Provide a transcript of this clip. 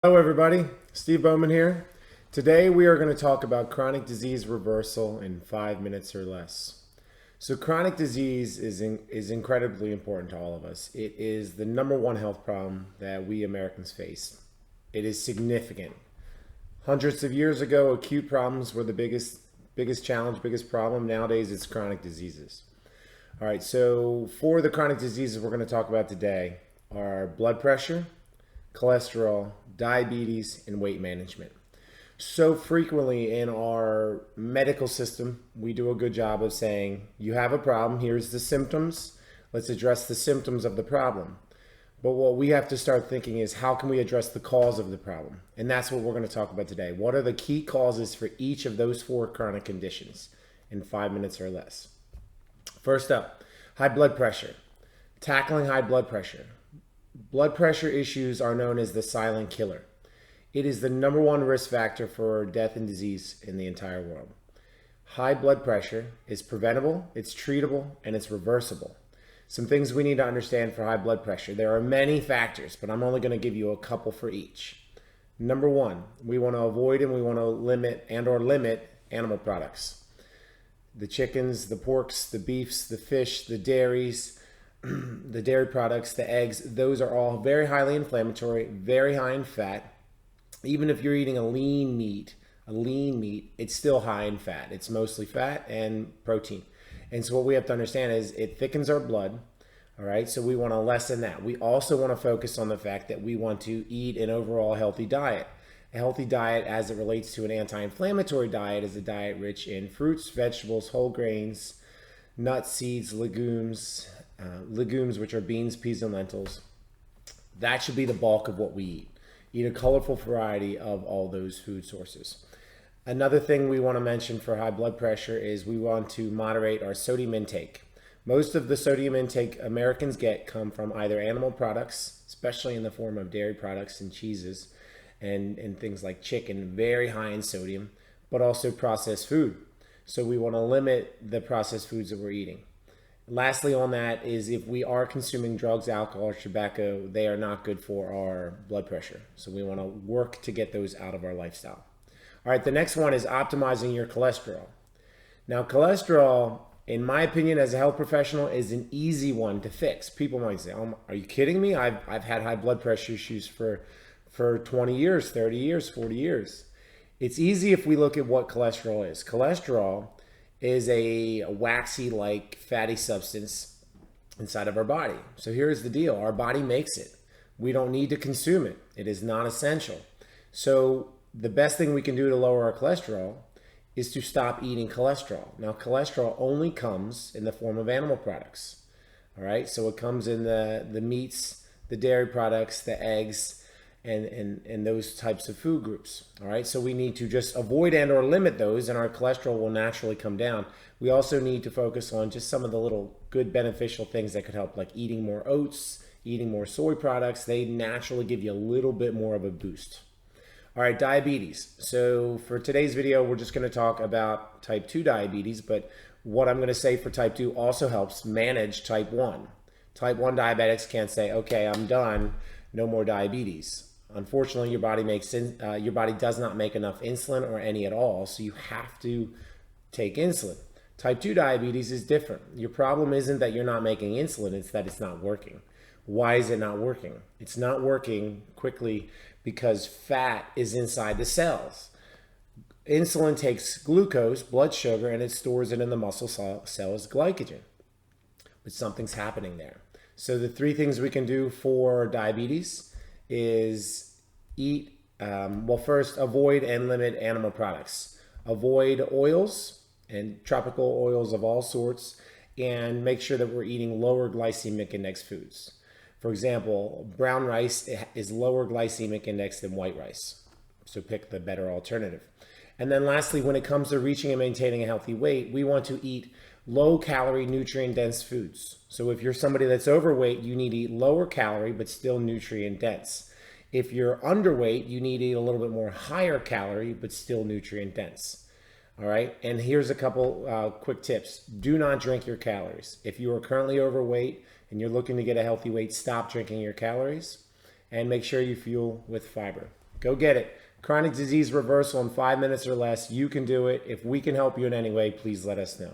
Hello everybody, Steve Bowman here. Today we are going to talk about chronic disease reversal in 5 minutes or less. So chronic disease is incredibly important to all of us. It is the number one health problem that we Americans face. It is significant. Hundreds of years ago, acute problems were the biggest challenge, biggest problem. Nowadays it's chronic diseases. All right, so for the chronic diseases we're going to talk about today are blood pressure, cholesterol, diabetes, and weight management. So frequently in our medical system, we do a good job of saying, you have a problem, here's the symptoms, let's address the symptoms of the problem. But what we have to start thinking is, how can we address the cause of the problem? And that's what we're going to talk about today. What are the key causes for each of those four chronic conditions in 5 minutes or less? First up, high blood pressure. Tackling high blood pressure. Blood pressure issues are known as the silent killer. It is the number one risk factor for death and disease in the entire world. High blood pressure is preventable, it's treatable, and it's reversible. Some things we need to understand for high blood pressure. There are many factors, but I'm only going to give you a couple for each. Number one, we want to avoid and we want to limit animal products. The chickens, the porks, the beefs, the fish, the dairies, the dairy products, the eggs, those are all very highly inflammatory, very high in fat. Even if you're eating a lean meat, it's still high in fat. It's mostly fat and protein. And so what we have to understand is it thickens our blood. All right, so we want to lessen that. We also want to focus on the fact that we want to eat an overall healthy diet. A healthy diet as it relates to an anti-inflammatory diet is a diet rich in fruits, vegetables, whole grains, nuts, seeds, legumes, which are beans, peas, and lentils. That should be the bulk of what we eat. Eat a colorful variety of all those food sources. Another thing we want to mention for high blood pressure is we want to moderate our sodium intake. Most of the sodium intake Americans get come from either animal products, especially in the form of dairy products and cheeses, and things like chicken, very high in sodium, but also processed food. So we want to limit the processed foods that we're eating. Lastly on that is, if we are consuming drugs, alcohol, or tobacco, they are not good for our blood pressure. So we want to work to get those out of our lifestyle. All right, the next one is optimizing your cholesterol. Now, cholesterol, in my opinion, as a health professional, is an easy one to fix. People might say, oh, are you kidding me? I've had high blood pressure issues for 20 years, 30 years, 40 years. It's easy if we look at what cholesterol is. Cholesterol is a waxy like fatty substance inside of our body. So here's the deal. Our body makes it. We don't need to consume it. It is not essential. So the best thing we can do to lower our cholesterol is to stop eating cholesterol. Now, cholesterol only comes in the form of animal products. All right. So it comes in the meats, the dairy products, the eggs, and those types of food groups. All right, so we need to just avoid and or limit those, and our cholesterol will naturally come down. We also need to focus on just some of the little good beneficial things that could help, like eating more oats, eating more soy products. They naturally give you a little bit more of a boost. All right, diabetes. So for today's video, we're just going to talk about type 2 diabetes, but what I'm going to say for type 2 also helps manage type 1. Type 1 diabetics can't say, okay, I'm done, no more diabetes. Unfortunately, your body does not make enough insulin or any at all, so you have to take insulin. Type 2 diabetes is different. Your problem isn't that you're not making insulin, it's that it's not working. Why is it not working? It's not working quickly because fat is inside the cells. Insulin takes glucose, blood sugar, and it stores it in the muscle cell as glycogen. But something's happening there. So the three things we can do for diabetes is eat, first, avoid and limit animal products. Avoid oils and tropical oils of all sorts, and make sure that we're eating lower glycemic index foods. For example, brown rice is lower glycemic index than white rice. So pick the better alternative. And then lastly, when it comes to reaching and maintaining a healthy weight, we want to eat low calorie, nutrient dense foods. So if you're somebody that's overweight, you need to eat lower calorie, but still nutrient dense. If you're underweight, you need to eat a little bit more higher calorie, but still nutrient dense. All right. And here's a couple quick tips. Do not drink your calories. If you are currently overweight and you're looking to get a healthy weight, stop drinking your calories and make sure you fuel with fiber. Go get it. Chronic disease reversal in 5 minutes or less. You can do it. If we can help you in any way, please let us know.